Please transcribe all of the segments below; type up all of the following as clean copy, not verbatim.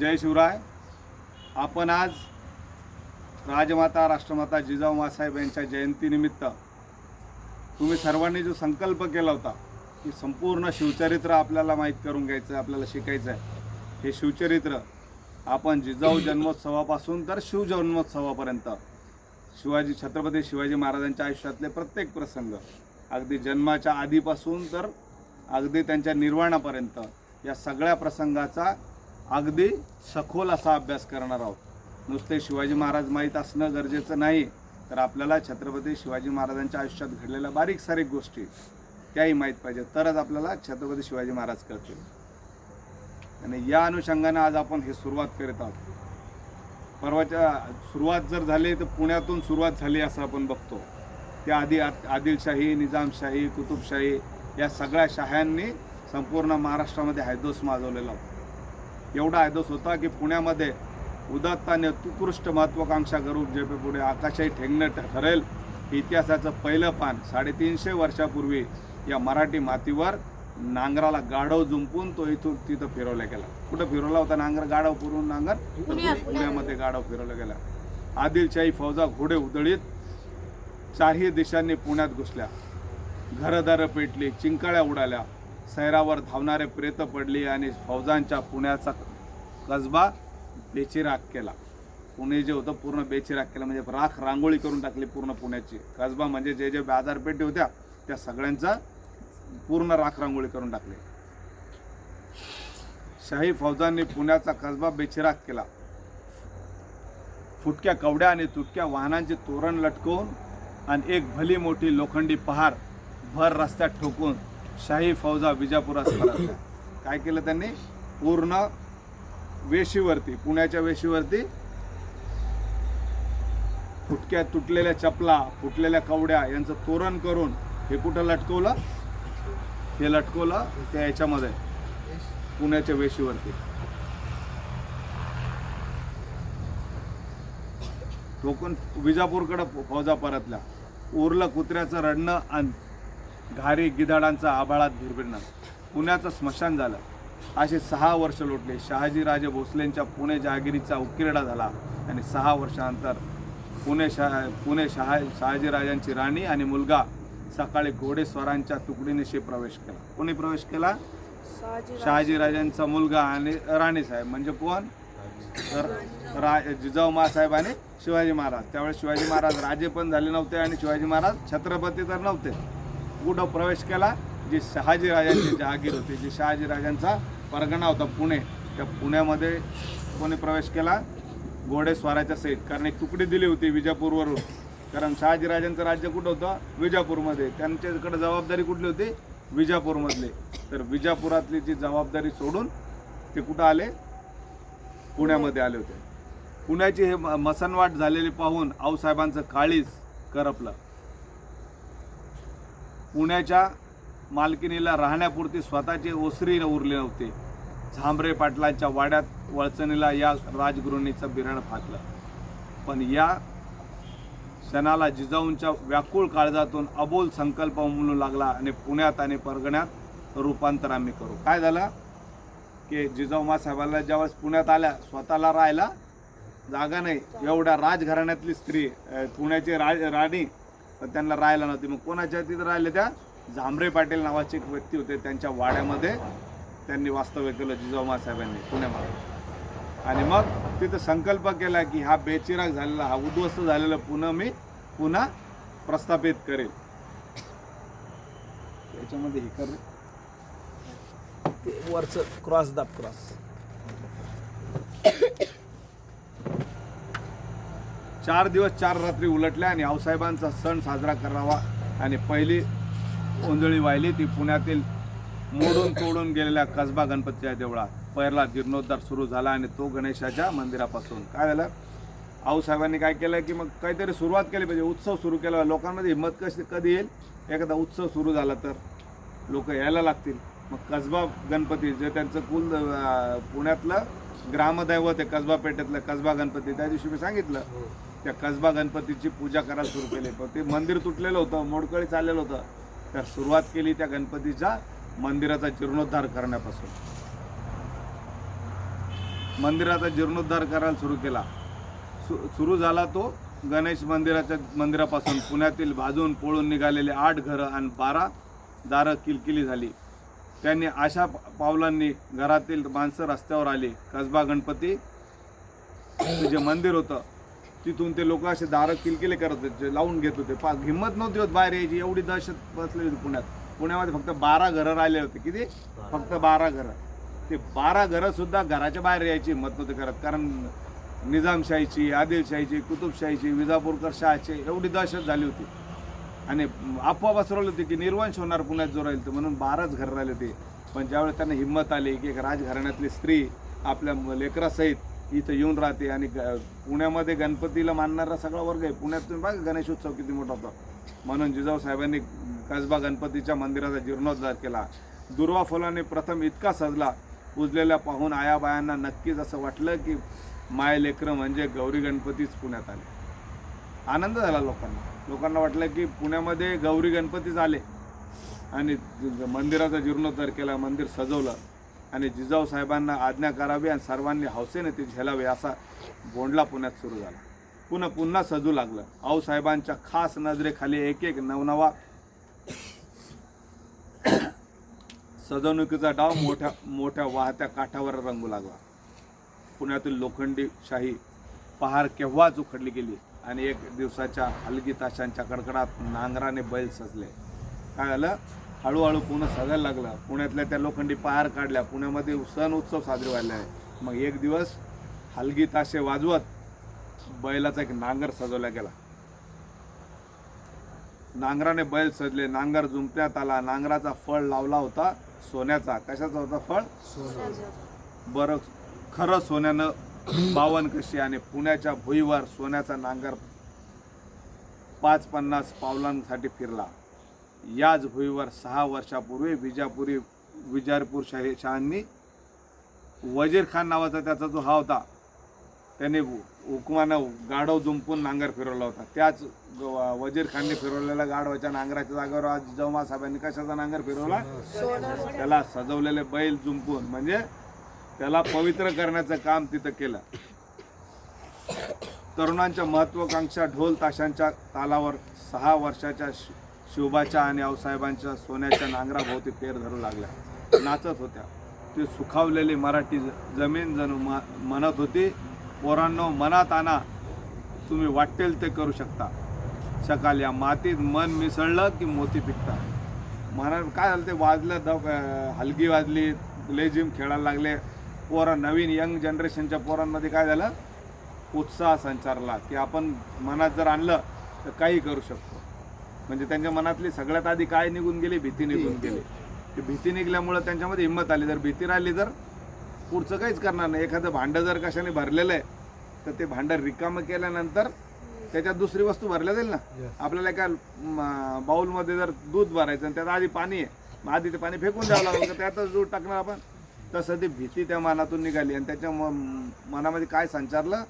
जय शिवराय. आपण आज राजमाता राष्ट्रमाता जिजाऊ माँसाहेब यांच्या जयंतीनिमित्त तुम्ही सर्वांनी जो संकल्प केला होता की संपूर्ण शिवचरित्र आपल्याला माहीत करून घ्यायचं, आपल्याला शिकायचं आहे. हे शिवचरित्र आपण जिजाऊ जन्मोत्सवापासून तर शिवजन्मोत्सवापर्यंत छत्रपती शिवाजी महाराजांच्या आयुष्यातले प्रत्येक प्रसंग, अगदी जन्माच्या आधीपासून तर अगदी त्यांच्या निर्वाणापर्यंत या सगळ्या प्रसंगाचा अगदी सखोल असा अभ्यास करणार आहोत. नुसते शिवाजी महाराज माहीत असणं गरजेचं नाही, तर आपल्याला छत्रपती शिवाजी महाराजांच्या आयुष्यात घडलेल्या बारीक सारीक गोष्टी त्याही माहीत पाहिजे, तरच आपल्याला छत्रपती शिवाजी महाराज कळतील. आणि या अनुषंगाने आज आपण हे सुरुवात करीत आहोत. परवाच्या सुरुवात जर झाली तर पुण्यातून सुरुवात झाली असं आपण बघतो. त्याआधी आदिलशाही, निजामशाही, कुतुबशाही या सगळ्या शाह्यांनी संपूर्ण महाराष्ट्रामध्ये हैदोस माजवलेला होता. एवढा हैदोस होता की पुण्यामध्ये उदात्त आणि उत्कृष्ट महत्त्वाकांक्षा करून जे पुढे आकाशही ठेंगणं ठरेल इतिहासाचं पहिलं पान 350 वर्षापूर्वी या मराठी मातीवर नांगराला गाढव जुंपून तो इथून तिथं फिरवला गेला. कुठं फिरवला होता नांगर? गाढव पुरून नांगर पुण्यामध्ये गाढव फिरवला गेला. आदिलशाही फौजा घोडे उधळीत चारही दिशांनी पुण्यात घुसल्या. घरदारं पेटली, चिंकाळ्या उडाल्या, सैरावर धावणारे प्रेत पडली आणि फौजांच्या पुण्याचा कसबा बेचिराख केला. पुणे जे होतं पूर्ण बेचिराख केलं, म्हणजे राख रांगोळी करून टाकली पूर्ण पुण्याची. कसबा म्हणजे जे जे बाजारपेठी होत्या त्या सगळ्यांचा पूर्ण राख रांगोळी करून टाकली. शाही फौजांनी पुण्याचा कसबा बेचिराख केला. फुटक्या कवड्या आणि तुटक्या वाहनांचे तोरण लटकवून आणि एक भली मोठी लोखंडी पहार भर रस्त्यात ठोकून शाही फौजा विजापुरात परतल्या. काय केलं त्यांनी? पूर्ण वेशीवरती, पुण्याच्या वेशीवरती फुटक्या तुटलेल्या चपला, फुटलेल्या कवड्या यांचं तोरण करून हे कुठं लटकवलं? हे लटकवलं त्या याच्यामध्ये पुण्याच्या वेशीवरती. ठोकून विजापूरकडे फौजा परतल्या. उरलं कुत्र्याचं रडणं आणि घारी गिधाडांचा आभाळात भिरभिरणं. पुण्याचं स्मशान झालं. असे 6 वर्ष लोटले. शहाजीराजे भोसलेंच्या पुणे जहागिरीचा उकिरडा झाला आणि 6 वर्षानंतर शहाजीराजांची राणी आणि मुलगा सकाळी घोडेस्वारांच्या तुकडीनिशी प्रवेश केला. कोणी प्रवेश केला? शहाजीराजांचा मुलगा आणि राणीसाहेब. म्हणजे कोण? तर जिजाऊ माँसाहेब आणि शिवाजी महाराज. त्यावेळेस शिवाजी महाराज राजे पण झाले नव्हते आणि शिवाजी महाराज छत्रपती तर नव्हते. कुठं प्रवेश केला? जी शहाजीराजांची जहागीर होती, जी शहाजीराजांचा परगणा होता पुणे, त्या पुण्यामध्ये कोणी प्रवेश केला? घोडेस्वाराच्या सहित. कारण एक तुकडी दिली होती विजापूरवरून, कारण शहाजीराजांचं राज्य कुठं होतं? विजापूरमध्ये. त्यांच्याकडे जबाबदारी कुठली होती? विजापूरमधली. तर विजापुरातली जी जबाबदारी सोडून ते कुठं आले? पुण्यामध्ये आले होते. पुण्याची हे मसनवाट झालेली पाहून आऊसाहेबांचं काळीज करपलं. पुण्याच्या मालकीनीला राहण्यापुरती स्वतःची ओसरी उरली नव्हती. झांबरे पाटलांच्या वाड्यात वळचणीला या राजगृहिणीचं बिरण फाकलं. पण या क्षणाला जिजाऊंच्या व्याकुळ काळजातून अबोल संकल्प उमलू लागला आणि पुण्यात आणि परगण्यात रूपांतर आम्ही करू. काय झालं की जिजाऊ माँसाहेबांना ज्यावेळेस पुण्यात आल्या, स्वतःला राहायला जागा नाही. एवढ्या राजघराण्यातली स्त्री, पुण्याची राणी, पण त्यांना राहायला नव्हती. मग कोणाच्या तिथं राहिले? त्या झांबरे पाटील नावाचे एक व्यक्ती होते, त्यांच्या वाड्यामध्ये त्यांनी वास्तव्य केलं जिजाऊ माँसाहेबांनी पुण्यामध्ये. आणि मग तिथं संकल्प केला की हा बेचिराख झालेला, हा उद्ध्वस्त झालेला पुणे मी पुन्हा प्रस्थापित करेल. याच्यामध्ये हे कर वरचं क्रॉस दाब, क्रॉस. 4 दिवस 4 रात्री उलटल्या आणि आऊसाहेबांचा सण साजरा करावा आणि पहिली ओंजळी वाहिली ती पुण्यातील मोडून तोडून गेलेल्या कसबा गणपतीच्या देवळात. पहिला जीर्णोद्धार सुरू झाला आणि तो गणेशाच्या मंदिरापासून. काय झालं? आऊसाहेबांनी काय केलं की मग काहीतरी सुरुवात केली पाहिजे, उत्सव सुरू केला. लोकांमध्ये हिंमत कधी येईल? एखादा उत्सव सुरू झाला तर लोक यायला लागतील. मग कसबा गणपती जे त्यांचं पुण्यातलं ग्रामदैवत आहे, कसबा पेठेतलं कसबा गणपती, त्या दिवशी मी सांगितलं त्या कसबा गणपतीची पूजा करायला सुरू केली. पण ते मंदिर तुटलेलं होतं, मोडकळी चाललेलं होतं. तर सुरुवात केली त्या गणपतीच्या मंदिराचा जीर्णोद्धार करण्यापासून. मंदिराचा जीर्णोद्धार करायला सुरू केला. सुरू झाला तो गणेश मंदिरापासून. पुण्यातील भाजून पळून निघालेले 8 घरं आणि 12 दारं किलकिली झाली. त्यांनी अशा पावलांनी घरातील माणसं रस्त्यावर आली. कसबा गणपती जे मंदिर होतं तिथून ते लोक असे दारं किलकिले करत होते, लावून घेत होते. हिंमत नव्हती होत बाहेर यायची, एवढी दहशत बसली होती पुण्यात. पुण्यामध्ये फक्त 12 घरं राहिले होते. किती? फक्त 12 घरं. ते 12 घरं सुद्धा घराच्या बाहेर यायची हिंमत नव्हती करत, कारण निजामशाहीची, आदिलशाहीची, कुतुबशाहीची, विजापूरकर शहाची एवढी दहशत झाली होती. आणि अफवा पसरवली होती की निर्वंश होणार पुण्यात जो राहील तर, म्हणून 12च घरं राहिले होते. पण ज्यावेळेस त्यांना हिंमत आली की एक राजघराण्यातली स्त्री आपल्या लेकरासहित इथं येऊन राहते आणि पुण्यामध्ये गणपतीला मानणारा सगळा वर्ग आहे. पुण्यात तुम्ही बघा गणेशोत्सव किती मोठा होता. म्हणून जिजाऊ साहेबांनी कसबा गणपतीच्या मंदिराचा जीर्णोद्धार केला. दुर्वा फुलाने प्रथम इतका सजला, उजलेल्या पाहून आयाबायांना नक्कीच असं वाटलं की माय लेकरं म्हणजे गौरी गणपतीच पुण्यात आले. आनंद झाला लोकांना वाटलं की पुण्यामध्ये गौरी गणपतीच आले. आणि मंदिराचा जीर्णोद्धार केला, मंदिर सजवलं आणि जिजाऊ साहेबांना आज्ञा करावी आणि सर्वांनी हौसेने ते झेलावे असा बोंडला पुण्यात सुरू झाला. पुन्हा सजू लागलं. आऊसाहेबांच्या खास नजरेखाली एक एक नवनवा सजवणुकीचा डाव मोठ्या मोठ्या वाहत्या काठावर रंगू लागला. पुण्यातील लोखंडी शाही पहार केव्हाच उखडली गेली आणि एक दिवसाच्या हलगी ताशांच्या कडकडात नांगराने बैल सजले. काय झालं? हळूहळू पुणे सजायला लागलं. पुण्यातल्या त्या लोखंडी पहार काढल्या. पुण्यामध्ये सण उत्सव साजरे व्हायला आहे. मग एक दिवस हलगी ताशे वाजवत बैलाचा एक नांगर सजवला गेला. नांगराने बैल सजले. नांगर जुंपण्यात आला. नांगराचा फळ लावला होता सोन्याचा. कशाचा होता फळ? बरं, खरं सोन्यानं 52 कशी. आणि पुण्याच्या भुईवर सोन्याचा नांगर 50 पावलांसाठी फिरला. याच भुईवर 6 वर्षापूर्वी विजापूर शहांनी वजीर खान नावाचा त्याचा जो हा होता, त्याने हुकमानं गाढव जुंपून नांगर फिरवला होता. त्याच वजीर खानने फिरवलेल्या गाढवाच्या नांगराच्या जागेवर आज जिजाऊ साहेबांनी कशाचा नांगर फिरवला? त्याला सजवलेले बैल जुंपून, म्हणजे त्याला पवित्र करण्याचं काम तिथं केलं. तरुणांच्या महत्वाकांक्षा ढोल ताशांच्या तालावर 6 वर्षाच्या शिवबाच्या आणि आऊसाहेबांच्या सोन्याच्या नांगराभोवती फेर धरू लागल्या, नाचत होत्या. ती सुखावलेली मराठी जमीन जणू म्हणत होती, पोरांनो मनात आणा, तुम्ही वाटेल ते करू शकाल. या मातीत मन मिसळलं की मोती पिकतात. म्हणा काय झालं ते वाजलं, हलगी वाजली, लेझिम खेळायला लागले. नवीन यंग जनरेशनच्या पोरांमध्ये काय झालं? उत्साह संचारला की आपण मनात जर आणलं तर काही करू शकतो. म्हणजे त्यांच्या मनातली सगळ्यात आधी काय निघून गेली? भीती निघून गेली. ती भीती निघल्यामुळं त्यांच्यामध्ये हिंमत आली. जर भीती राहिली तर पुढचं काहीच करणार नाही. एखादं भांडं जर कशाने भरलेलं आहे तर ते भांडं रिकामं केल्यानंतर त्याच्यात दुसरी वस्तू भरल्या जाईल ना. आपल्याला एका बाऊलमध्ये जर दूध भरायचं आणि त्यात आधी पाणी आहे, मग आधी ते पाणी फेकून द्यावं लागलं तर त्यातच दूध टाकणार आपण. तसं ती भीती त्या मनातून निघाली आणि त्याच्या मनामध्ये काय संचारलं?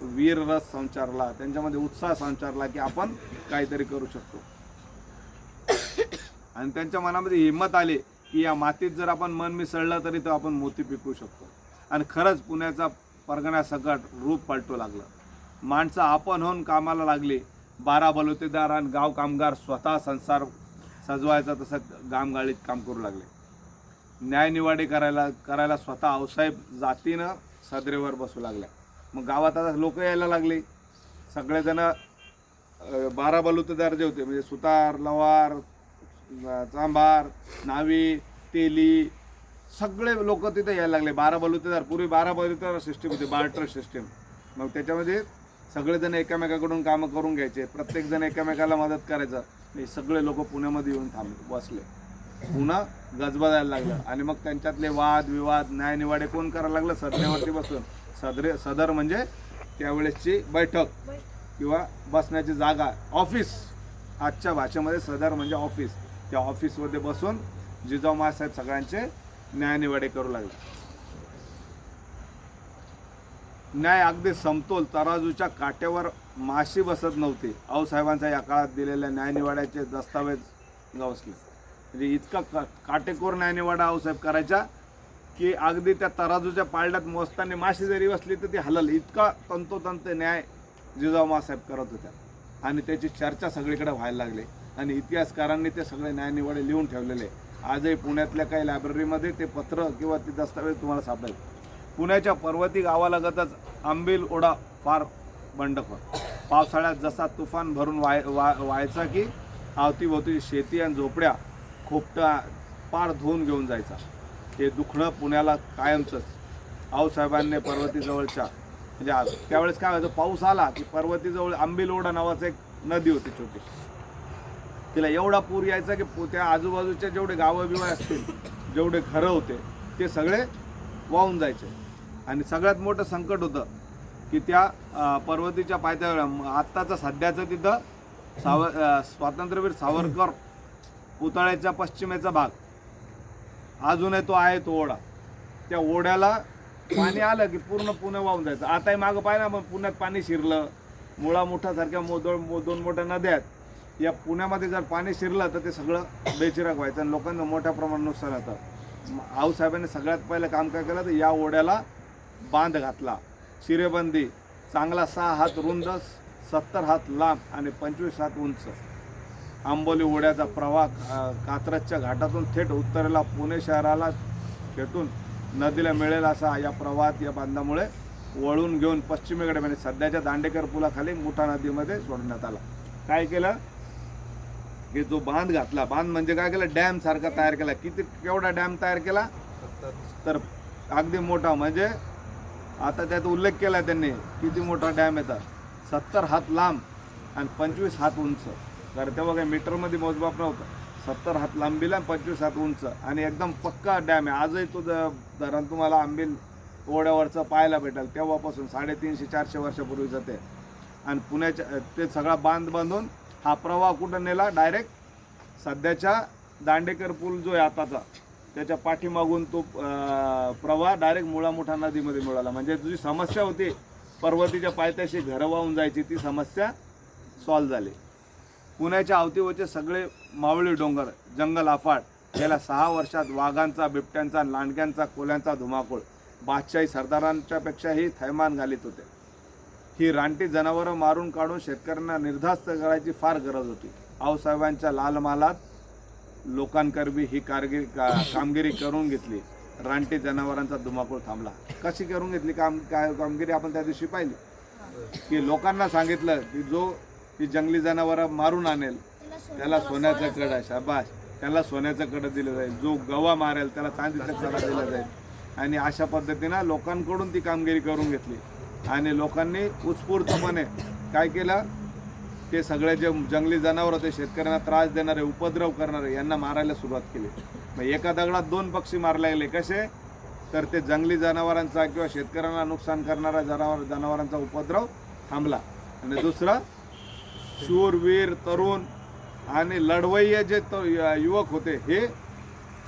वीर रस संचारला. त्यांच्यामध्ये उत्साह संचारला की आपण काहीतरी करू शकतो. आणि त्यांच्या मनामध्ये हिंमत आली की या मातीत जर आपण मन मिसळलं तरी तो आपण मोती पिकवू शकतो. आणि खरंच पुण्याचा परगण्यासकट रूप पलटू लागलं. माणसं आपण होऊन कामाला लागली. 12 बलुतेदार आणि गाव कामगार स्वतः संसार सजवायचा तसं गामगाळीत काम करू लागले. न्यायनिवाडे करायला स्वतः आऊसाहेब जातीनं सदरेवर बसू लागल्या. मग गावात आता लोक यायला लागले. सगळेजण 12 बलुतेदार जे होते, म्हणजे सुतार, लवार, चांभार, नावी, तेली, सगळे लोक तिथे यायला लागले. 12 बलुतेदार. पूर्वी 12 बलुतेदार सिस्टीम होती, बार्टर सिस्टीम. मग त्याच्यामध्ये सगळेजण एकमेकाकडून कामं करून घ्यायचे, प्रत्येकजण एकमेकाला मदत करायचं. हे सगळे लोक पुण्यामध्ये येऊन बसले. पुन्हा गजबजायला लागलं. आणि मग त्यांच्यातले वाद विवाद न्यायनिवाडे कोण करायला लागलं? सदरेवरती बसून. सदर म्हणजे त्यावेळेसची बैठक किंवा बसण्याची जागा, ऑफिस. आजच्या भाषेमध्ये सदर म्हणजे ऑफिस. त्या ऑफिसमध्ये बसून जिजाऊ साहेब सगळ्यांचे न्यायनिवाडे करू लागले. न्याय अगदी समतोल तराजूच्या काट्यावर माशी बसत नव्हती. आऊसाहेबांच्या या काळात दिलेल्या न्यायनिवाड्याचे दस्तावेज गवसले. म्हणजे इतका काटेकोर न्यायनिवाडा आऊसाहेब करायचा की अगदी त्या तराजूच्या पाळण्यात मोजताना माशी जरी बसली तर ती हलल, इतका तंतोतंत न्याय जिजाऊ मासाहेब करत होत्या. आणि त्याची चर्चा सगळीकडे व्हायला लागली आणि इतिहासकारांनी ते सगळे न्यायनिवाडे लिहून ठेवलेले. आजही पुण्यातल्या काही लायब्ररीमध्ये ते पत्र किंवा ते दस्तावेज तुम्हाला सापडेल. पुण्याच्या पर्वती गावालगतच आंबील ओढा फार बंडखोर. पावसाळ्यात जसा तुफान भरून व्हायचा की अवतीभोवती शेती आणि झोपड्या खोपटा पार धुवून घेऊन जायचा. हे दुखणं पुण्याला कायमचंच. आऊसाहेबांनी पर्वतीजवळच्या म्हणजे त्यावेळेस काय व्हायचं, पाऊस आला की पर्वतीजवळ आंबील ओढा नावाचं एक नदी होती छोटी, तिला एवढा पूर यायचा की त्या आजूबाजूच्या जेवढे गावं बिवं असतील, जेवढे घरं होते ते सगळे वाहून जायचे. आणि सगळ्यात मोठं संकट होतं की त्या पर्वतीच्या पायथ्यावर आत्ताचं सध्याचं तिथं स्वातंत्र्यवीर सावरकर पुतळ्याच्या पश्चिमेचा भाग अजूनही तो आहे. तो ओढा, त्या ओढ्याला पाणी आलं की पूर्ण पुणे वाहून जायचं. आताही मागं पाहिलं पण पुण्यात पाणी शिरलं. मुळा मुठासारख्या दोन मोठ्या नद्या आहेत, या पुण्यामध्ये जर पाणी शिरलं तर ते सगळं बेचिराग व्हायचं आणि लोकांना मोठ्या प्रमाणात नुकसान होतं. आऊसाहेबांनी सगळ्यात पहिलं काम काय केलं तर या ओढ्याला बांध घातला. शिरेबंदी चांगला 6 हात रुंद, 70 हात लांब आणि 25 हात उंच. आंबोली ओढ्याचा प्रवाह कात्रजच्या घाटातून थेट उत्तरेला पुणे शहराला खेटून नदीला मिळेल असा या प्रवाहात या बांधामुळे वळून घेऊन पश्चिमेकडे म्हणजे सध्याच्या दांडेकर पुलाखाली मुठा नदीमध्ये सोडण्यात आला. काय केलं की जो बांध घातला, बांध म्हणजे काय केलं, डॅम सारखा तयार केला. केवढा डॅम तयार केला तर अगदी मोठा, म्हणजे आता त्यात उल्लेख केला त्यांनी किती मोठा डॅम येतात. 70 हात लांब आणि 25 हात उंच. तर तेव्हा काही मीटरमध्ये मोजमाप नव्हतं. 70 हात लांबीला आणि 25 हात उंच आणि एकदम पक्का डॅम आहे. आजही तो धरण तुम्हाला आंबील ओढ्यावरचं पाहायला भेटेल. तेव्हापासून 350-400 वर्षापूर्वीचं ते. आणि पुण्याच्या ते सगळा बांध बांधून हा प्रवाह कुठं नेला, डायरेक्ट सध्याच्या दांडेकर पूल जो आहे आताचा त्याच्या पाठीमागून तो प्रवाह डायरेक्ट मुळा मुठा नदीमध्ये मिळाला. म्हणजे तुझी समस्या होती पर्वतीच्या पायथ्याशी घरं वाहून जायची, ती समस्या सॉल्व्ह झाली. पुण्याच्या अवतीभोवतीचे सगळे मावळी डोंगर, जंगल अफाट. गेल्या 6 वर्षात वाघांचा, बिबट्यांचा, लांडग्यांचा, कोल्यांचा धुमाकूळ बादशाही सरदारांच्या पेक्षाही थैमान घालीत होते. ही रानटी जनावरं मारून काढून शेतकऱ्यांना निर्धास्त करायची फार गरज होती. आऊसाहेबांच्या लालमालात लोकांकरवी ही कामगिरी करून घेतली. रानटी जनावरांचा धुमाकूळ थांबला. कशी करून घेतली कामगिरी आपण त्या दिवशी पाहिली की लोकांना सांगितलं की जो ती जंगली जनावरं मारून आणेल त्याला सोन्याचं कड आहे, शाबाश, त्याला सोन्याचं कड दिलं जाईल. जो गवा मारेल त्याला चांदीचं कड दिलं जाईल. आणि अशा पद्धतीनं लोकांकडून ती कामगिरी करून घेतली. आणि लोकांनी उत्स्फूर्तपणे काय केलं, ते सगळे जे जंगली जनावर होते, शेतकऱ्यांना त्रास देणारे, उपद्रव करणारे, यांना मारायला सुरुवात केली. मग एका दगडात 2 पक्षी मारले गेले. कसे तर ते जंगली जनावरांचा किंवा शेतकऱ्यांना नुकसान करणाऱ्या जनावरांचा उपद्रव थांबला. आणि दुसरं, शूरवीर, तरुण आणि लढवय्ये जे युवक होते हे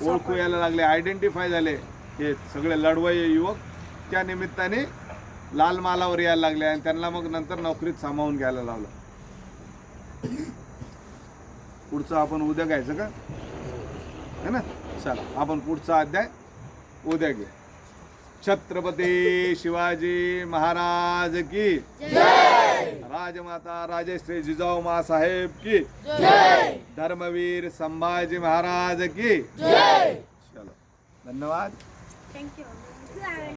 ओळखू यायला लागले, आयडेंटिफाय झाले. हे सगळे लढवय्ये युवक त्या निमित्ताने लाल मालावर यायला लागले आणि त्यांना मग नंतर नोकरीत सामावून घ्यायला लावलं. पुढचं आपण उद्या घ्यायचं का, है ना? चला आपण पुढचा अध्याय उद्या घे. छत्रपती शिवाजी महाराज की जय. राजमाता राजश्री जिजाऊ मासाहेब की जय. धर्मवीर संभाजी महाराज की जय. चलो, धन्यवाद. थँक्यू.